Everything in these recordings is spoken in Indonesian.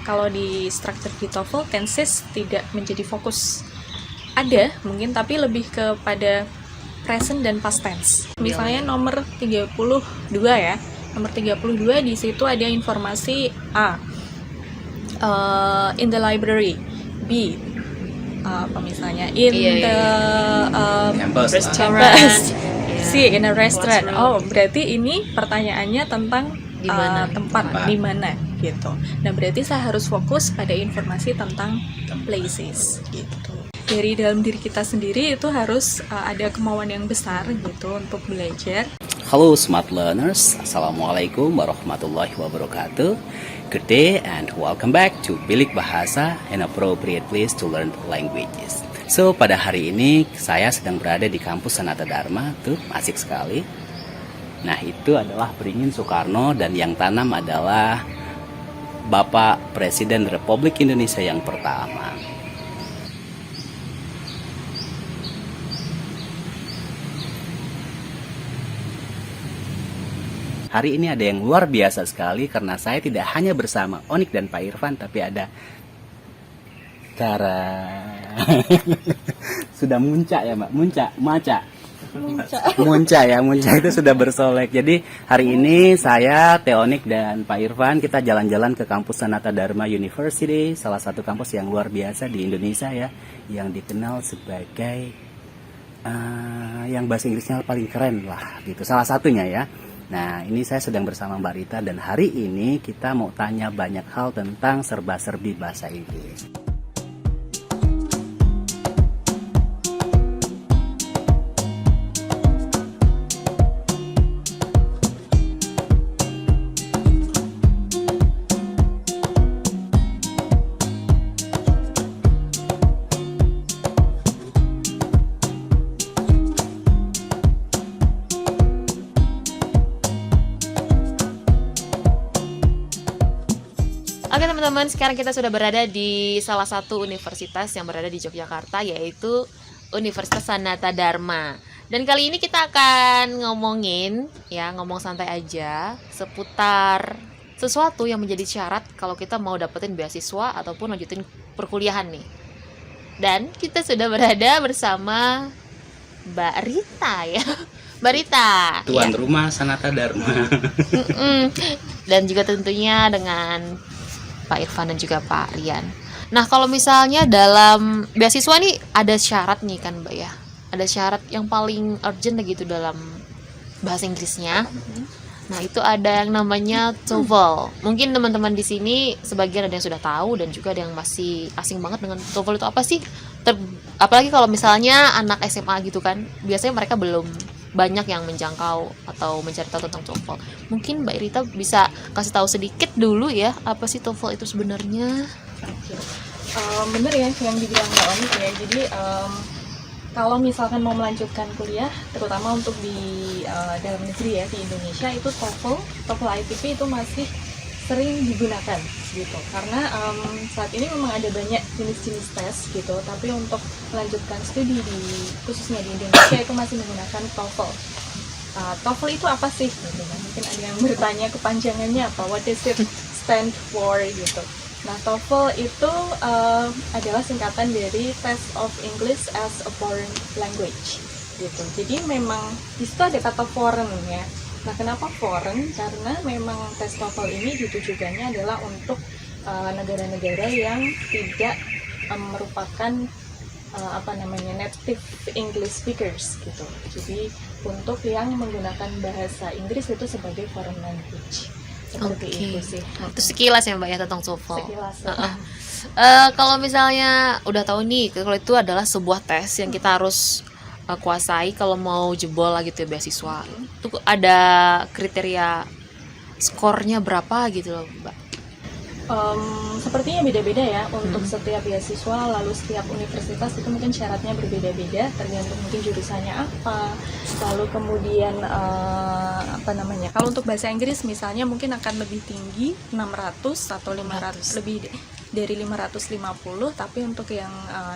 Kalau di struktur di TOEFL, tenses tidak menjadi fokus. Ada mungkin, tapi lebih kepada present dan past tense. Misalnya nomor 32 ya. Nomor 32 di situ ada informasi A. In the library. B. Apa misalnya? In the campus. C. In a restaurant. Oh, berarti ini pertanyaannya tentang tempat di mana gitu. Nah, berarti saya harus fokus pada informasi tentang places gitu. Dari dalam diri kita sendiri itu harus ada kemauan yang besar gitu untuk belajar. Halo smart learners, Assalamualaikum warahmatullahi wabarakatuh. Good day and welcome back to Bilik Bahasa, an appropriate place to learn languages. So, pada hari ini saya sedang berada di kampus Sanata Dharma, tuh asik sekali. Nah, itu adalah Beringin Soekarno dan yang tanam adalah Bapak Presiden Republik Indonesia yang pertama. Hari ini ada yang luar biasa sekali karena saya tidak hanya bersama Onik dan Pak Irfan, tapi ada cara sudah muncak ya Mbak, Munca itu sudah bersolek. Jadi hari ini saya, Teonik dan Pak Irfan kita jalan-jalan ke kampus Sanata Dharma University, salah satu kampus yang luar biasa di Indonesia ya, yang dikenal sebagai yang bahasa Inggrisnya paling keren lah gitu, salah satunya ya. Nah, ini saya sedang bersama Mbak Rita dan hari ini kita mau tanya banyak hal tentang serba-serbi bahasa Inggris. Oke teman-teman, sekarang kita sudah berada di salah satu universitas yang berada di Yogyakarta, yaitu Universitas Sanata Dharma. Dan kali ini kita akan ngomong santai aja seputar sesuatu yang menjadi syarat kalau kita mau dapetin beasiswa ataupun lanjutin perkuliahan nih. Dan kita sudah berada bersama Mbak Rita ya. Mbak Rita, Tuan ya. rumah Sanata Dharma. Dan juga tentunya dengan Pak Irfan dan juga Pak Rian. Nah, kalau misalnya dalam beasiswa nih ada syarat nih kan Mbak ya. Ada syarat yang paling urgent gitu dalam bahasa Inggrisnya. Nah, itu ada yang namanya TOEFL. Mungkin teman-teman di sini sebagian ada yang sudah tahu dan juga ada yang masih asing banget dengan TOEFL itu apa sih? Apalagi kalau misalnya anak SMA gitu kan, biasanya mereka belum banyak yang menjangkau atau mencari tahu tentang TOEFL. Mungkin Mbak Rita bisa kasih tahu sedikit dulu ya, apa sih TOEFL itu sebenarnya? Bener ya yang dibilang Mbak Onik ya. Jadi kalau misalkan mau melanjutkan kuliah, terutama untuk di dalam negeri ya, di Indonesia itu TOEFL ITP itu masih sering digunakan gitu, karena saat ini memang ada banyak jenis-jenis tes gitu, tapi untuk melanjutkan studi khususnya di Indonesia itu masih menggunakan TOEFL. TOEFL itu apa sih? Gitu. Mungkin ada yang bertanya kepanjangannya apa, what does it stand for gitu. Nah, TOEFL itu adalah singkatan dari Test of English as a Foreign Language gitu. Jadi memang di situ ada kata foreign ya. Nah, kenapa foreign? Karena memang tes TOEFL ini ditujukannya adalah untuk negara-negara yang tidak merupakan native English speakers gitu. Jadi untuk yang menggunakan bahasa Inggris itu sebagai foreign language. Seperti itu sih. Itu sekilas ya Mbak ya tentang TOEFL. Sekilas. Kalau misalnya udah tahu nih, kalau itu adalah sebuah tes yang kita harus kuasai kalau mau jebol lah gitu ya beasiswa. Itu ada kriteria skornya berapa gitu loh Mbak? Sepertinya beda-beda ya untuk setiap beasiswa, lalu setiap universitas itu mungkin syaratnya berbeda-beda tergantung mungkin jurusannya apa, lalu kemudian kalau untuk bahasa Inggris misalnya mungkin akan lebih tinggi 600 atau 500 lebih dari 550, tapi untuk yang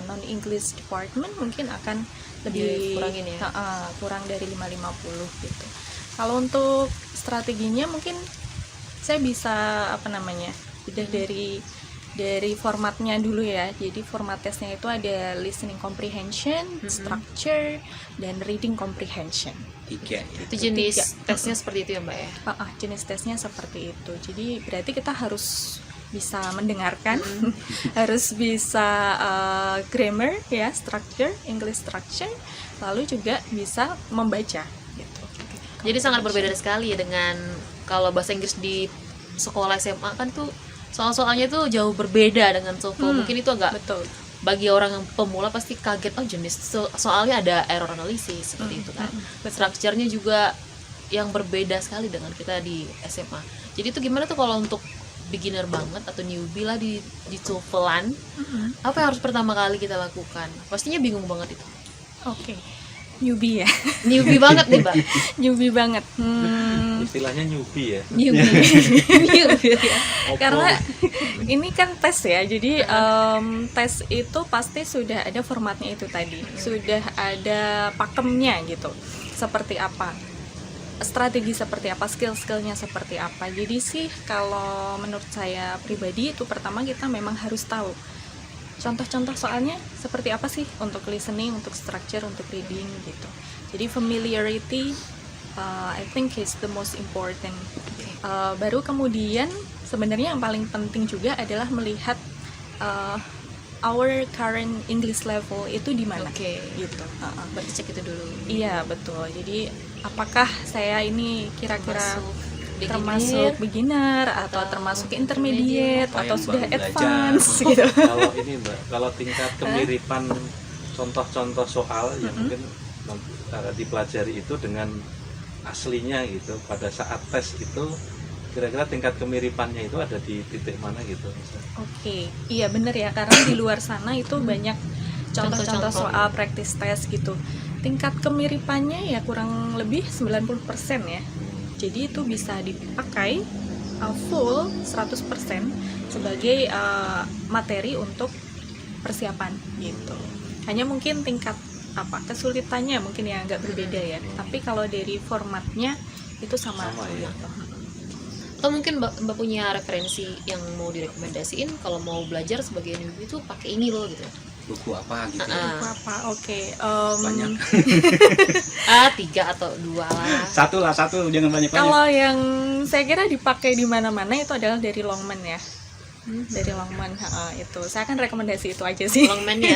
non English department mungkin akan lebih kurangin ya. Kurang dari 550 gitu. Kalau untuk strateginya mungkin saya bisa udah dari dari formatnya dulu ya. Jadi format tesnya itu ada listening comprehension, structure, dan reading comprehension. 3 ya. Itu jenis tesnya seperti itu ya Mbak ya. Jenis tesnya seperti itu. Jadi berarti kita harus bisa mendengarkan, harus bisa grammar ya, structure, English structure, lalu juga bisa membaca gitu. Jadi sangat berbeda sekali ya dengan kalau bahasa Inggris di sekolah SMA kan tuh soal-soalnya tuh jauh berbeda dengan TOEFL. Mungkin itu agak Betul. bagi orang yang pemula pasti kaget, oh jenis soalnya ada error analisis seperti itu kan. Structure-nya juga yang berbeda sekali dengan kita di SMA. Jadi itu gimana tuh kalau untuk beginner banget atau newbie lah di TOEFL-an, apa yang harus pertama kali kita lakukan? Pastinya bingung banget itu. Oke. Newbie ya. Newbie banget nih Mbak. Newbie banget. Istilahnya newbie ya. Newbie ya. Karena ini kan tes ya, jadi tes itu pasti sudah ada formatnya itu tadi, sudah ada pakemnya gitu, seperti apa, strategi seperti apa, skill-skillnya seperti apa. Jadi sih kalau menurut saya pribadi itu pertama kita memang harus tahu contoh-contoh soalnya seperti apa sih untuk listening, untuk structure, untuk reading gitu. Jadi familiarity I think is the most important. Baru kemudian sebenarnya yang paling penting juga adalah melihat our current English level itu di mana. Gitu. Berarti cek itu dulu. Iya betul. Jadi apakah saya ini kira-kira termasuk beginner atau termasuk intermediate Apa atau yang sudah baru belajar? advance gitu. Kalau ini Mbak, kalau tingkat kemiripan contoh-contoh soal yang mungkin dipelajari itu dengan aslinya gitu pada saat tes itu, kira-kira tingkat kemiripannya itu ada di titik mana gitu? Oke, iya bener ya, karena di luar sana itu banyak contoh-contoh soal practice test gitu. Tingkat kemiripannya ya kurang lebih 90% ya. Jadi itu bisa dipakai full 100% sebagai materi untuk persiapan gitu. Hanya mungkin tingkat kesulitannya mungkin yang agak berbeda ya. Tapi kalau dari formatnya itu sama ya. Atau mungkin Mbak punya referensi yang mau direkomendasiin kalau mau belajar sebagai newbie itu pakai ini loh gitu. Buku apa gitu ya? Buku apa? Oke. Banyak. 3 atau 2 lah. Satu, jangan banyak-banyak. Kalau yang saya kira dipakai di mana-mana itu adalah dari Longman ya. Dari Longman itu. Saya akan rekomendasi itu aja sih. Longman ya.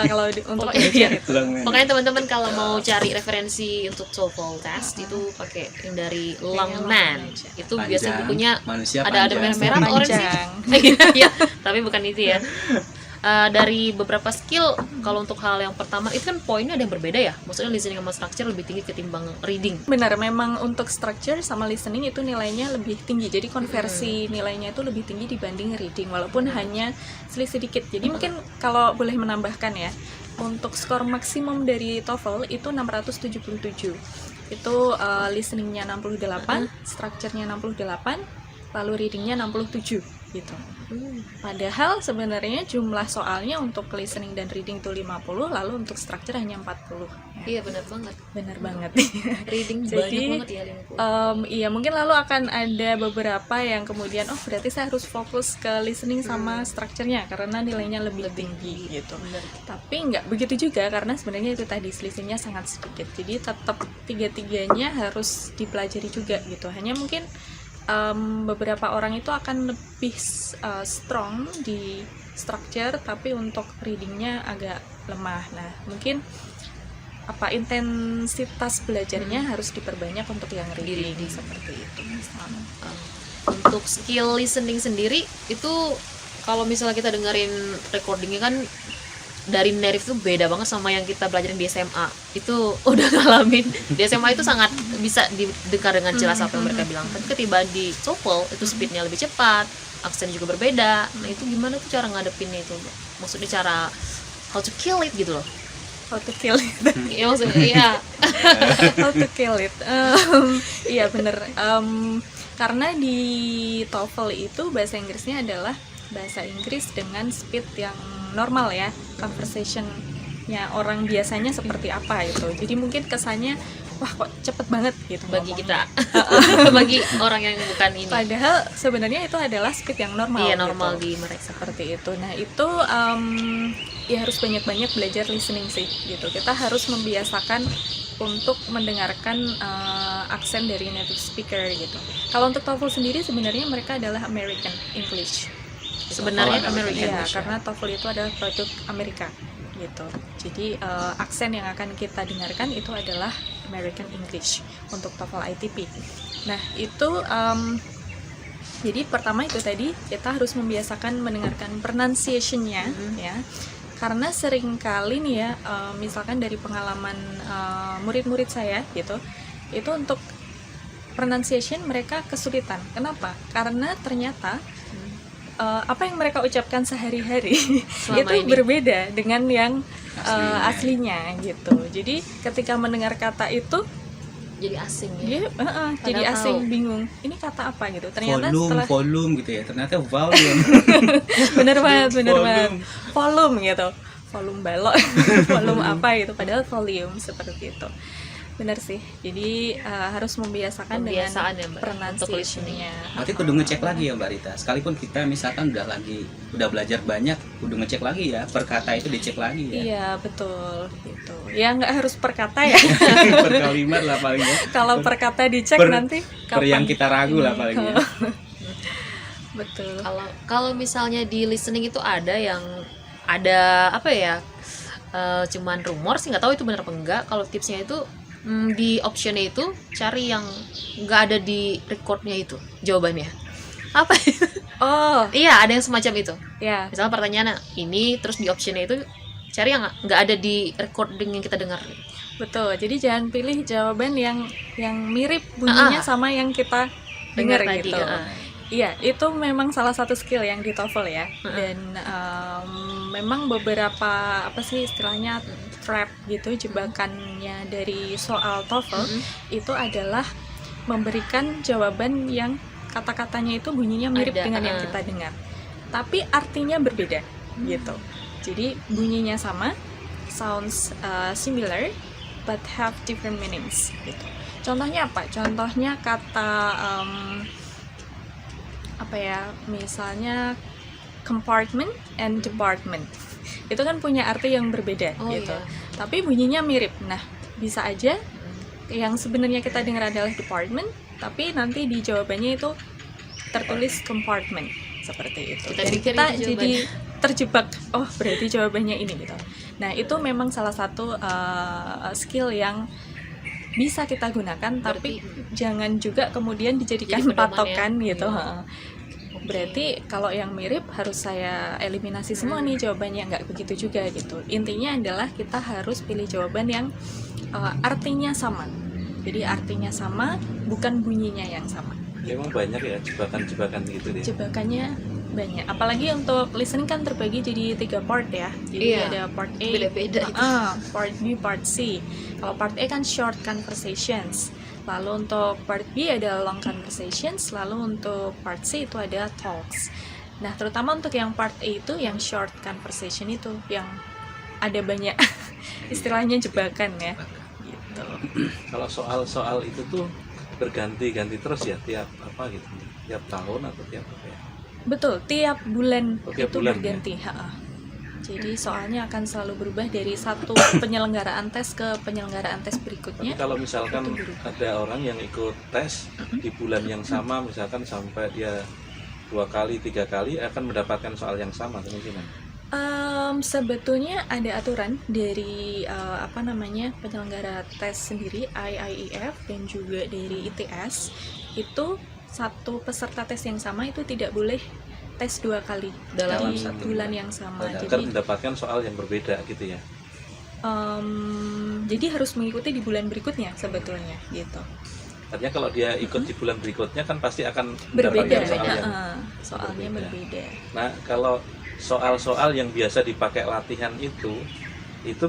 Kalau untuk Pokoknya- belajar itu. Pokoknya teman-teman kalau mau cari referensi untuk TOEFL test itu pakai yang dari Longman. Itu biasanya bukunya manusia ada merah-merah atau orange sih. Panjang. Iya, tapi bukan itu ya. Dari beberapa skill, kalau untuk hal yang pertama itu kan poinnya ada yang berbeda ya. Maksudnya listening sama structure lebih tinggi ketimbang reading. Benar, memang untuk structure sama listening itu nilainya lebih tinggi. Jadi konversi nilainya itu lebih tinggi dibanding reading, walaupun hanya selisih sedikit. Jadi mungkin kalau boleh menambahkan ya, untuk skor maksimum dari TOEFL itu 677. Itu listeningnya 68, structure-nya 68, lalu readingnya 67 gitu. Padahal sebenarnya jumlah soalnya untuk listening dan reading itu 50, lalu untuk structure hanya 40. Iya benar banget. Benar banget. Reading Jadi, banyak banget ya 50. Iya, mungkin lalu akan ada beberapa yang kemudian berarti saya harus fokus ke listening sama structure-nya karena nilainya lebih tinggi gitu. Benar. Tapi nggak begitu juga karena sebenarnya itu tadi selisihnya sangat sedikit. Jadi tetap tiga-tiganya harus dipelajari juga gitu. Hanya mungkin beberapa orang itu akan lebih strong di structure, tapi untuk readingnya agak lemah. Nah, mungkin intensitas belajarnya harus diperbanyak untuk yang reading, seperti itu misalnya. Untuk skill listening sendiri itu kalau misalnya kita dengerin recordingnya kan dari native tuh beda banget sama yang kita belajarin di SMA. Itu udah ngalamin. Di SMA itu sangat bisa didengar dengan jelas apa yang mereka bilang. Tapi ketiba di TOEFL itu speednya lebih cepat, aksen juga berbeda. Nah itu gimana tuh cara ngadepinnya itu? Maksudnya cara how to kill it gitu loh. How to kill it. Iya maksudnya iya. How to kill it. Iya bener. Karena di TOEFL itu bahasa Inggrisnya adalah bahasa Inggris dengan speed yang normal ya, conversationnya orang biasanya seperti apa gitu. Jadi mungkin kesannya wah kok cepet banget gitu bagi ngomongnya. kita bagi orang yang bukan ini. Padahal sebenarnya itu adalah speed yang normal. Iya, normal gitu. di mereka. Seperti itu. Nah itu ya harus banyak-banyak belajar listening sih gitu. Kita harus membiasakan untuk mendengarkan aksen dari native speaker gitu. Kalau untuk TOEFL sendiri sebenarnya mereka adalah American English. Sebenarnya Oh, American Iya, English ya. karena TOEFL itu adalah produk Amerika gitu. Jadi aksen yang akan kita dengarkan itu adalah American English untuk TOEFL ITP. Nah itu jadi pertama itu tadi kita harus membiasakan mendengarkan pronunciation-nya ya. Karena seringkali nih ya, misalkan dari pengalaman murid-murid saya gitu, itu untuk pronunciation mereka kesulitan. Kenapa? Karena ternyata apa yang mereka ucapkan sehari-hari Selama itu ini. berbeda dengan yang Aslinya. aslinya gitu. Jadi ketika mendengar kata itu Jadi asing ya. dia jadi Padahal asing, tahu. bingung. Ini kata apa gitu. Ternyata volume gitu ya, ternyata volume. bener banget Volume. volume gitu, volume balok volume apa gitu, padahal volume seperti itu. Bener sih, jadi harus membiasakan Pembiasaan ya, dengan Mbak, untuk pronunciation-nya. Berarti kudu ngecek lagi ya Mbak Rita. Sekalipun kita misalkan udah belajar banyak, kudu ngecek lagi ya. Per kata itu dicek lagi ya. Iya betul gitu. Ya nggak harus per kata ya. Per kalimat lah palingnya. Kalau per kata dicek Per- nanti Per yang kita ragu lah palingnya. Betul. Kalau misalnya di listening itu ada yang ada apa ya? Cuman rumor sih, nggak tahu itu benar apa enggak. Kalau tipsnya itu di optionnya itu cari yang nggak ada di recordnya itu jawabannya. Apa itu? Oh Iya, ada yang semacam itu. ya. Misalnya pertanyaannya ini, terus di optionnya itu cari yang nggak ada di recording yang kita dengar. Betul, jadi jangan pilih jawaban yang mirip bunyinya sama yang kita dengar tadi, gitu. Iya, itu memang salah satu skill yang di TOEFL ya. Dan memang beberapa apa sih istilahnya trap gitu, jebakannya dari soal TOEFL itu adalah memberikan jawaban yang kata-katanya itu bunyinya mirip Ada, dengan yang kita dengar, tapi artinya berbeda gitu. Jadi bunyinya sama, sounds similar but have different meanings gitu. Contohnya apa? Contohnya kata apa ya? Misalnya compartment and department. Itu kan punya arti yang berbeda Oh, gitu. iya. Tapi bunyinya mirip. Nah, bisa aja yang sebenarnya kita dengar adalah department, tapi nanti di jawabannya itu tertulis compartment seperti itu. Kita Jadi pikir kita itu jadi terjebak. Oh, berarti jawabannya ini gitu. Nah, itu memang salah satu skill yang bisa kita gunakan, tapi jangan juga kemudian dijadikan Jadi pedoman patokan ya. gitu. Iya. Heeh. Berarti kalau yang mirip harus saya eliminasi semua nih jawabannya, nggak begitu juga gitu. Intinya adalah kita harus pilih jawaban yang artinya sama. Jadi artinya sama, bukan bunyinya yang sama. Memang banyak ya jebakan-jebakan gitu deh. Jebakannya banyak. Apalagi untuk listening kan terbagi jadi 3 part ya. Jadi Iya. ada part A, Beda-beda itu. part B, part C. Kalau part A kan short conversations. Lalu untuk part B ada long conversations. Lalu untuk part C itu ada talks. Nah, terutama untuk yang part A itu, yang short conversation itu, yang ada banyak istilahnya jebakan ya. Gitu. Kalau soal-soal itu tuh berganti-ganti terus ya tiap apa gitu, tiap tahun atau tiap apa ya? Betul, tiap bulan Oh, tiap itu bulan, berganti. Ha-ha. Jadi soalnya akan selalu berubah dari satu penyelenggaraan tes ke penyelenggaraan tes Tapi berikutnya. kalau misalkan Itu berubah. ada orang yang ikut tes di bulan yang sama, misalkan sampai dia 2 kali, 3 kali akan mendapatkan soal yang sama kemungkinan. Sebetulnya ada aturan dari penyelenggara tes sendiri, IIEF dan juga dari ITS, itu satu peserta tes yang sama itu tidak boleh tes 2 kali Dalam di satu bulan bulan. yang sama. Akan Jadi mendapatkan soal yang berbeda gitu ya. jadi harus mengikuti di bulan berikutnya sebetulnya gitu. Artinya kalau dia ikut di bulan berikutnya kan pasti akan Berbeda, mendapatkan soal yang soalnya berbeda. Nah, kalau soal-soal yang biasa dipakai latihan itu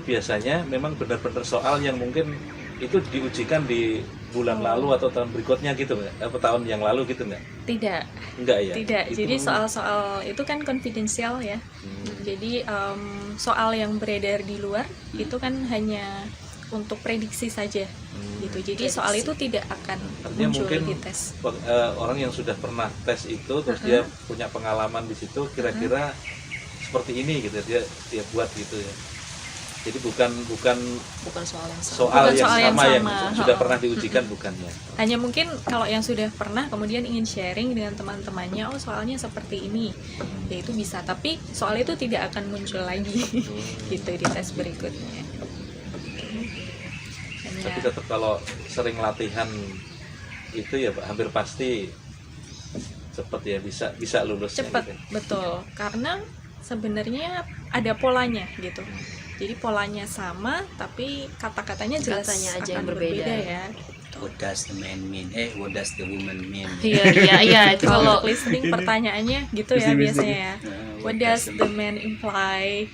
biasanya memang benar-benar soal yang mungkin itu diujikan di bulan lalu atau tahun berikutnya gitu nggak? Atau tahun yang lalu gitu nggak? Tidak, Enggak ya? tidak. Itu- Jadi soal-soal itu kan confidential ya. Jadi soal yang beredar di luar itu kan hanya untuk prediksi saja gitu. Jadi soal itu tidak akan Artinya muncul mungkin di tes. Orang yang sudah pernah tes itu terus dia punya pengalaman di situ kira-kira seperti ini gitu dia buat gitu ya. Jadi bukan bukan soal yang sama. soal Bukan yang soal yang sama yang sama. sudah pernah diujikan bukannya. Hanya mungkin kalau yang sudah pernah kemudian ingin sharing dengan teman-temannya, oh soalnya seperti ini, ya itu bisa. Tapi soal itu tidak akan muncul lagi gitu di tes berikutnya. Tapi tetap kalau sering latihan itu ya Pak, hampir pasti cepat ya bisa lulusnya. Cepat, gitu. betul. Karena sebenarnya ada polanya gitu. Jadi polanya sama, tapi kata-katanya jelas Katanya aja akan yang berbeda. ya. What does the man mean? What does the woman mean? Iya itu Kalau kalau listening pertanyaannya gitu ya biasanya ya. What does the man imply?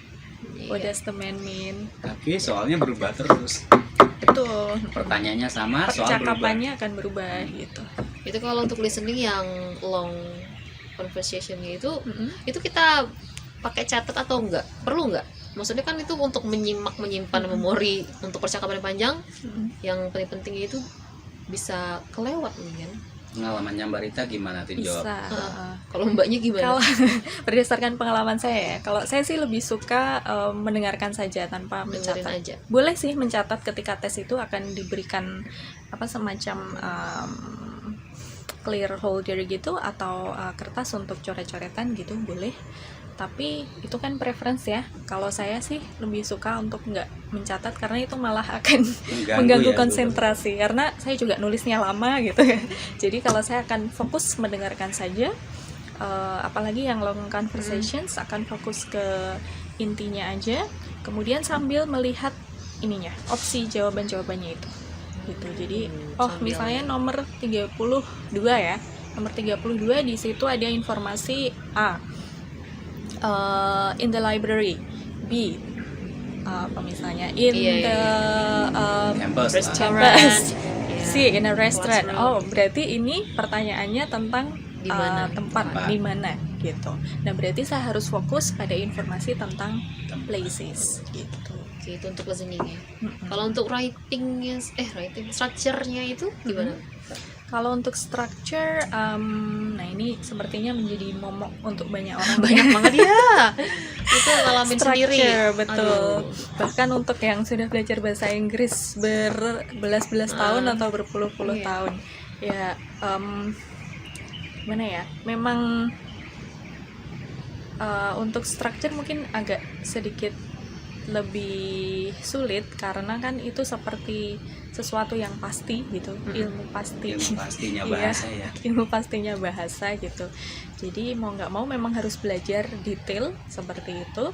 What does the man mean? Tapi soalnya berubah terus. Betul. Pertanyaannya sama, soal berubah. Percakapannya akan berubah gitu. itu kalau untuk listening yang long conversationnya itu kita pakai catat atau enggak? Perlu enggak? Maksudnya kan itu untuk menyimpan memori untuk percakapan yang panjang, yang penting-pentingnya itu bisa kelewat mungkin. Pengalamannya Mbak Rita gimana tuh jawab? Bisa. Kalau mbaknya gimana? Kalau berdasarkan pengalaman saya ya, kalau saya sih lebih suka mendengarkan saja tanpa Dengerin mencatat. aja. Boleh sih mencatat ketika tes itu akan diberikan semacam clear holder gitu atau kertas untuk coret-coretan gitu, boleh. Tapi itu kan preference ya. Kalau saya sih lebih suka untuk nggak mencatat karena itu malah akan mengganggu konsentrasi. Karena saya juga nulisnya lama gitu ya. Jadi kalau saya akan fokus mendengarkan saja, apalagi yang long conversations akan fokus ke intinya aja. Kemudian sambil melihat ininya, opsi jawaban-jawabannya itu. Gitu. Jadi misalnya nomor 32 ya. Nomor 32 di situ ada informasi A. In the library. B. Apa misalnya? In the Campus. campus. Iya. C. In a restaurant. Classroom. Oh, berarti ini pertanyaannya tentang Di mana? tempat di mana gitu. Nah, berarti saya harus fokus pada informasi tentang places gitu. Oke, itu untuk listeningnya. Kalau untuk writing structure-nya itu gimana? Kalau untuk structure, nah ini sepertinya menjadi momok untuk banyak orang. Banyak banget ya. Itu ngalamin sendiri. Structure, betul. Aduh. Bahkan untuk yang sudah belajar bahasa Inggris berbelas-belas tahun atau berpuluh-puluh Iya. tahun, ya gimana ya? Memang untuk structure mungkin agak sedikit lebih sulit karena kan itu seperti sesuatu yang pasti gitu, ilmu pasti. Ilmu pastinya Iya, bahasa ya. ilmu pastinya bahasa gitu. Jadi mau nggak mau memang harus belajar detail seperti itu.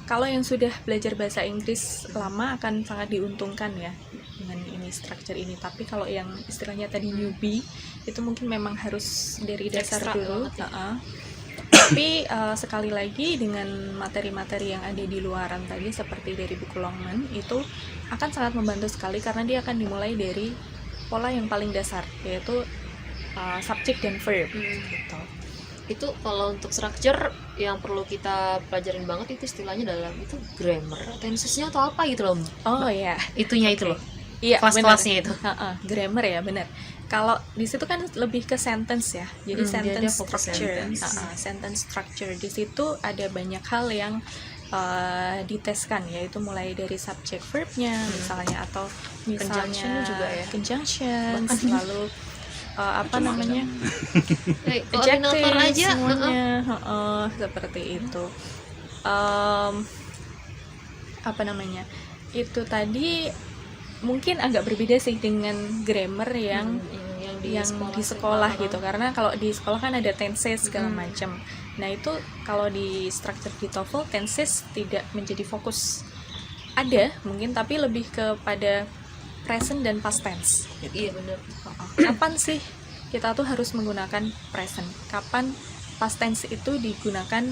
Kalau yang sudah belajar bahasa Inggris lama akan sangat diuntungkan ya dengan ini structure ini. Tapi kalau yang istilahnya tadi newbie itu mungkin memang harus dari dasar Ekstra dulu. banget ya. Tapi sekali lagi dengan materi-materi yang ada di luaran tadi seperti dari buku Longman itu akan sangat membantu sekali karena dia akan dimulai dari pola yang paling dasar yaitu subject dan verb gitu. Itu kalau untuk structure yang perlu kita pelajarin banget itu istilahnya dalam itu grammar, tensesnya atau apa gitu loh. Oh ya, Itunya itu loh. iya Kelas-kelasnya itu. grammar ya benar. Kalau di situ kan lebih ke sentence ya, jadi Dia sentence fokus structure. sentence. Sentence structure di situ ada banyak hal yang diteskan yaitu mulai dari subject verbnya misalnya atau misalnya Conjunction juga ya. conjunction, lalu apa namanya Koordinator aja. semuanya seperti itu. Apa namanya itu tadi mungkin agak berbeda sih dengan grammar yang di sekolah gitu, karena kalau di sekolah kan ada tenses segala macam. Nah itu kalau di structure di TOEFL tenses tidak menjadi fokus, ada mungkin tapi lebih kepada present dan past tense gitu. Iya benar. Kapan sih kita tuh harus menggunakan present, kapan past tense itu digunakan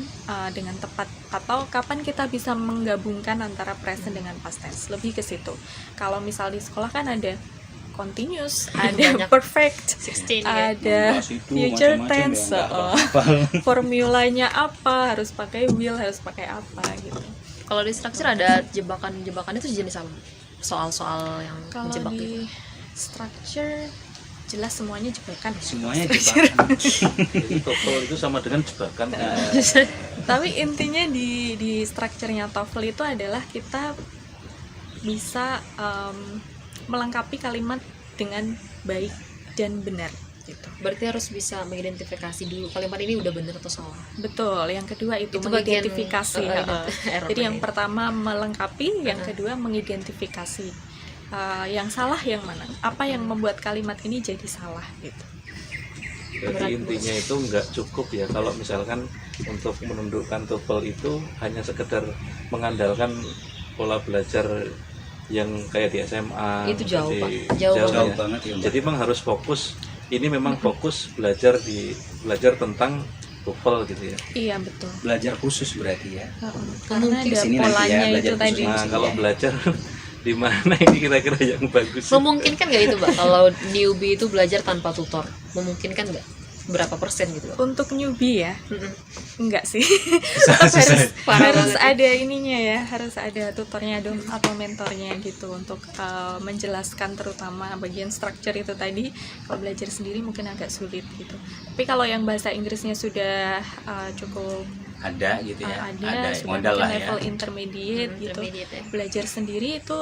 dengan tepat, atau kapan kita bisa menggabungkan antara present dengan past tense, lebih ke situ. Kalau misal di sekolah kan ada continuous, ada Banyak. perfect, 16 ya. ada Membahas itu future macam-macam tense, ya, nggak hafal. formulanya apa, harus pakai will, harus pakai apa gitu. Kalau di structure ada jebakan itu jenis apa? soal-soal yang Kalau menjebak di itu? structure jelas semuanya jebakan. Semuanya jebakan. Jadi TOEFL itu sama dengan jebakan. Tapi intinya di structure-nya TOEFL itu adalah kita bisa melengkapi kalimat dengan baik dan benar gitu. Berarti harus bisa mengidentifikasi dulu kalimat ini udah bener atau salah. Betul. Yang kedua itu Itu bagian, mengidentifikasi. error Jadi yang ya. pertama melengkapi, yang kedua mengidentifikasi. Yang salah yang mana? Apa yang membuat kalimat ini jadi salah gitu. Jadi intinya itu nggak cukup ya kalau misalkan untuk menundukkan TOEFL itu hanya sekedar mengandalkan pola belajar yang kayak di SMA. Itu jauh, di- Pak. Jauh ya. banget ya, Mbak. Jadi memang harus fokus. Ini memang fokus belajar tentang TOEFL gitu ya. Iya betul. Belajar khusus berarti ya. Karena Mungkin ada kesini nanti ya, polanya itu belajar tadi. khusus. Nah kalau belajar di mana ini kira-kira yang bagus? Memungkinkan nggak itu, Mbak? Kalau newbie itu belajar tanpa tutor, memungkinkan nggak? Berapa persen gitu, Mbak? Untuk newbie ya, Mm-mm. enggak sih. Susah. harus ada ininya ya, harus ada tutornya dong atau mentornya gitu untuk menjelaskan terutama bagian structure itu tadi. Kalau belajar sendiri mungkin agak sulit gitu. Tapi kalau yang bahasa Inggrisnya sudah cukup Ada gitu ya. ada sudah modal mungkin lah ya. level intermediate gitu. Intermediate ya. Belajar sendiri itu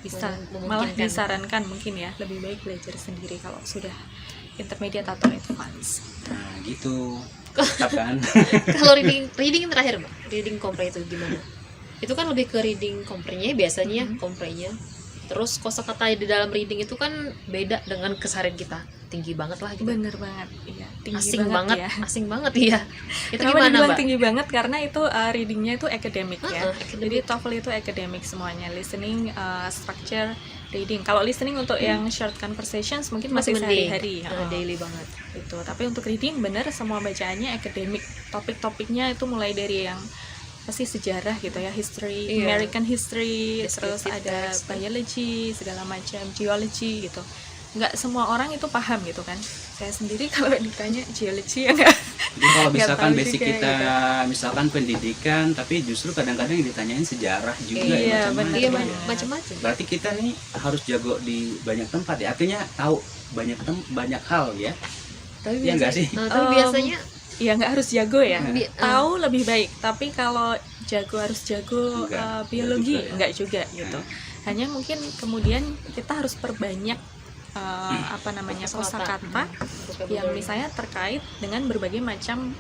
bisa malah Memungkinkan. disarankan mungkin ya lebih baik belajar sendiri kalau sudah intermediate atau advance. Nah, gitu. Tetap kan. Kalau reading terakhir, Mbak, reading compre itu gimana? Itu kan lebih ke reading comprenya biasanya, comprenya. Terus kosakata di dalam reading itu kan beda dengan keseharian kita, tinggi banget lah gitu. Bener banget, iya tinggi Asing banget, ya. asing banget iya. Itu Kenapa gimana, dibilang Mbak? tinggi banget? Karena itu readingnya itu akademik ya. Akademik. Jadi TOEFL itu akademik semuanya, listening, structure, reading. Kalau listening untuk yang short conversations mungkin masih mending. sehari-hari, Daily banget. itu. Tapi untuk reading bener semua bacaannya akademik. Topik-topiknya itu mulai dari yang pasti sejarah gitu ya, history, Iya. American history, Descriptive terus ada text. biology, segala macam, geology gitu. Nggak semua orang itu paham gitu kan. Saya sendiri kalau ditanya geology ya nggak. Jadi kalau Nggak misalkan tahu basic juga kita gitu. misalkan pendidikan, tapi justru kadang-kadang yang ditanyain sejarah juga Iya, ya, bener. Iya, macam-macam. macam-macam. Berarti kita nih harus jago di banyak tempat ya. Artinya tahu banyak hal ya. Tapi Iya nggak sih? Nah, tapi biasanya Ya nggak harus jago ya. Bi- Tahu lebih baik. Tapi kalau jago harus jago Enggak, biologi enggak juga ya. enggak juga gitu. Hanya mungkin kemudian kita harus perbanyak Kosakata. kosakata yang misalnya terkait dengan berbagai macam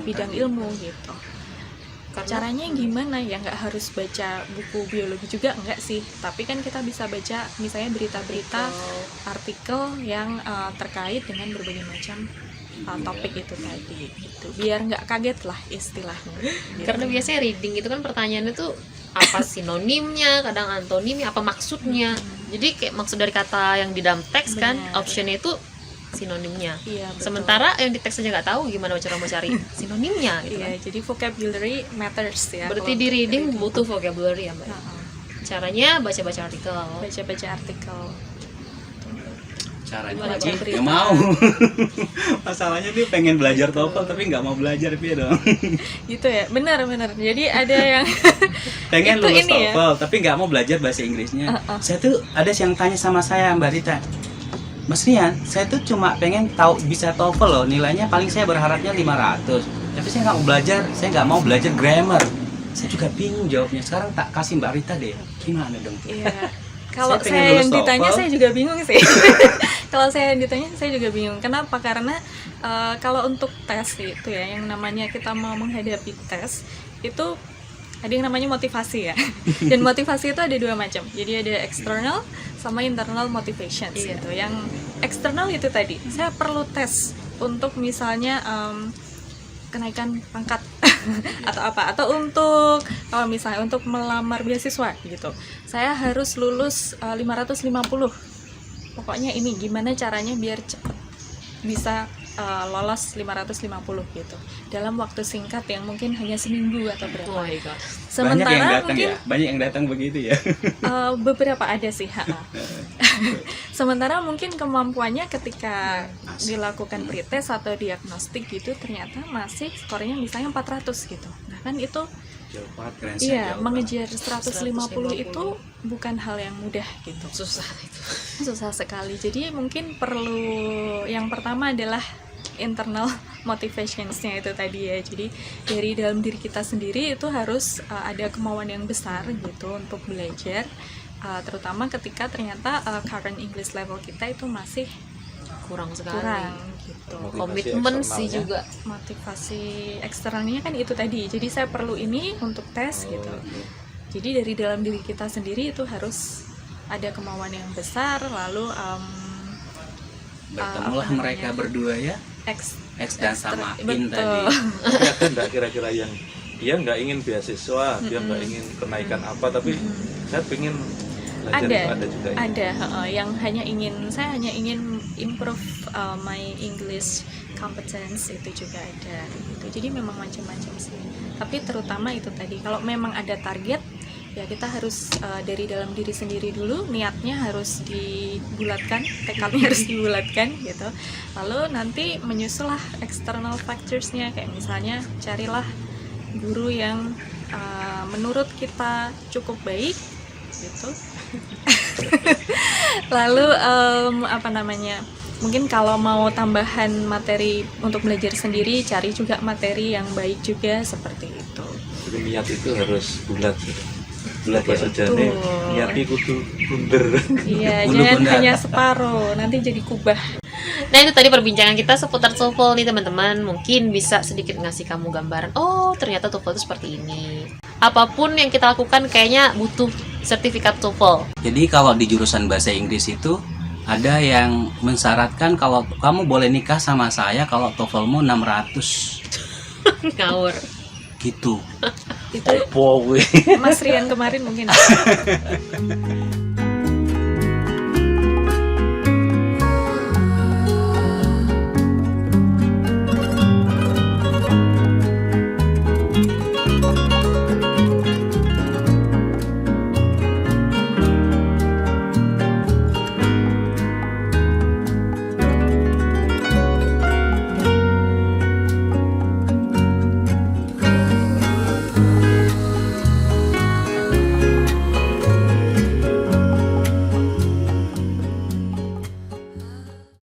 bidang ilmu gitu. Karena- Caranya gimana ya, nggak harus baca buku biologi juga enggak sih, tapi kan kita bisa baca misalnya berita-berita artikel yang terkait dengan berbagai macam topik itu tadi gitu, biar nggak kaget lah istilahnya gitu. Karena biasanya reading itu kan pertanyaannya tuh apa sinonimnya, kadang antonimnya, apa maksudnya. Jadi kayak maksud dari kata yang di dalam teks kan, Benar. optionnya itu sinonimnya. Iya, betul. Sementara yang di teks aja nggak tahu gimana cara mau cari sinonimnya gitu Iya, kan. jadi vocabulary matters ya. Berarti kalau di untuk reading butuh vocabulary ya, Mbak. Heeh. Caranya baca-baca artikel. Baca-baca artikel. Caranya Gimana, lagi Pak? nggak mau. Masalahnya dia pengen belajar TOEFL tapi nggak mau belajar Pia dong. Gitu ya, benar-benar. Jadi ada yang Pengen Itu lulus ini ya. TOEFL tapi nggak mau belajar bahasa Inggrisnya. Saya tuh ada yang tanya sama saya, Mbak Rita, Mas Rian, saya tuh cuma pengen tahu bisa TOEFL loh, nilainya paling saya berharapnya 500. Tapi saya nggak mau belajar, saya nggak mau belajar grammar. Saya juga bingung jawabnya. Sekarang tak kasih Mbak Rita deh, gimana dong tuh? Iya. Kalau Saya pengen saya lulus yang ditanya TOEFL. saya juga bingung sih. Kalau saya yang ditanya saya juga bingung. Kenapa? Karena kalau untuk tes itu ya, yang namanya kita mau menghadapi tes itu ada yang namanya motivasi ya. Dan motivasi itu ada dua macam. Jadi ada external sama internal motivations Iya. gitu. Yang eksternal itu tadi, saya perlu tes untuk misalnya kenaikan pangkat atau apa, atau untuk kalau misalnya untuk melamar beasiswa gitu, saya harus lulus 550. Pokoknya ini gimana caranya biar cepet bisa lolos 550 gitu dalam waktu singkat yang mungkin hanya seminggu atau Oh berapa. my god. Banyak yang Sementara datang mungkin ya, banyak yang datang begitu ya. beberapa ada sih. Sementara mungkin kemampuannya ketika dilakukan pretest atau diagnostik gitu ternyata masih skornya misalnya 400 gitu. Nah kan itu jauh banget. Range-nya Iya, jauh mengejar 150 itu 150. bukan hal yang mudah gitu. Susah itu. Susah sekali. Jadi mungkin perlu yang pertama adalah internal motivationsnya itu tadi ya. Jadi dari dalam diri kita sendiri itu harus ada kemauan yang besar gitu untuk belajar, terutama ketika ternyata current English level kita itu masih Kurang sekali. kurang gitu. Motivasi Komitmen sih eksternalnya. juga. Motivasi eksternalnya kan itu tadi. Jadi saya perlu ini untuk tes gitu. Jadi dari dalam diri kita sendiri itu harus ada kemauan yang besar, lalu Bertemulah apa mereka namanya? berdua ya, X dan sama In betul. tadi. Tapi ada nggak kira-kira yang dia nggak ingin beasiswa, dia nggak ingin kenaikan apa, tapi saya pengen belajar itu ada juga ya? Ada yang saya hanya ingin improve my English competence, itu juga ada gitu. Jadi memang macam-macam sih, tapi terutama itu tadi, kalau memang ada target ya kita harus dari dalam diri sendiri dulu, niatnya harus dibulatkan, tekadnya harus dibulatkan gitu. Lalu nanti menyusullah external factorsnya, kayak misalnya carilah guru yang menurut kita cukup baik gitu. Lalu apa namanya, mungkin kalau mau tambahan materi untuk belajar sendiri, cari juga materi yang baik juga seperti itu. Jadi niat itu harus bulat. Bulat ya. bahasa Jawa, Betul. niatnya kudu bunder. Iya, Bulu jangan bundar. hanya separuh, nanti jadi kubah. Nah itu tadi perbincangan kita seputar TOEFL nih teman-teman. Mungkin bisa sedikit ngasih kamu gambaran. Oh ternyata TOEFL itu seperti ini. Apapun yang kita lakukan kayaknya butuh sertifikat TOEFL. Jadi kalau di jurusan bahasa Inggris itu ada yang mensyaratkan kalau kamu boleh nikah sama saya kalau TOEFL-mu 600 Ngawur. gitu. Itu Wow, Mas Rian kemarin mungkin.